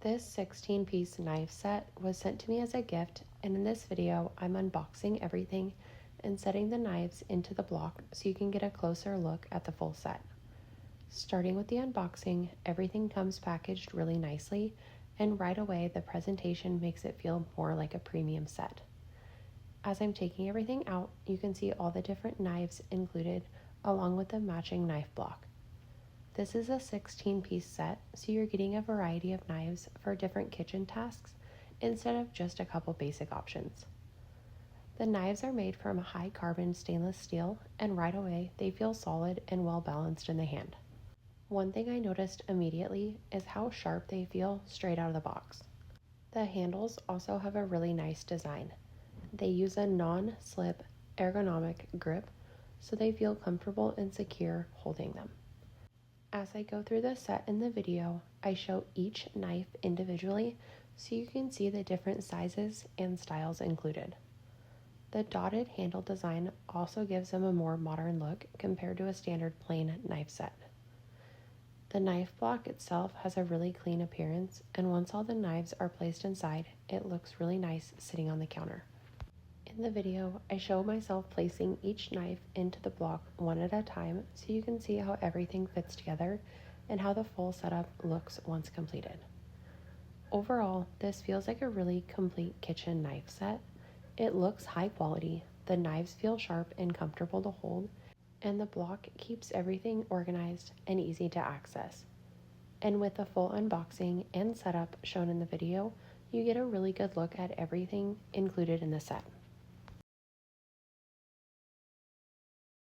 This 16-piece knife set was sent to me as a gift, and in this video I'm unboxing everything and setting the knives into the block so you can get a closer look at the full set. Starting with the unboxing, everything comes packaged really nicely, and right away the presentation makes it feel more like a premium set. As I'm taking everything out, you can see all the different knives included along with the matching knife block. This is a 16-piece set, so you're getting a variety of knives for different kitchen tasks instead of just a couple basic options. The knives are made from high carbon stainless steel, and right away they feel solid and well balanced in the hand. One thing I noticed immediately is how sharp they feel straight out of the box. The handles also have a really nice design. They use a non-slip ergonomic grip, so they feel comfortable and secure holding them. As I go through the set in the video, I show each knife individually so you can see the different sizes and styles included. The dotted handle design also gives them a more modern look compared to a standard plain knife set. The knife block itself has a really clean appearance, and once all the knives are placed inside, it looks really nice sitting on the counter. In the video, I show myself placing each knife into the block one at a time so you can see how everything fits together and how the full setup looks once completed. Overall, this feels like a really complete kitchen knife set. It looks high quality, the knives feel sharp and comfortable to hold, and the block keeps everything organized and easy to access. And with the full unboxing and setup shown in the video, you get a really good look at everything included in the set.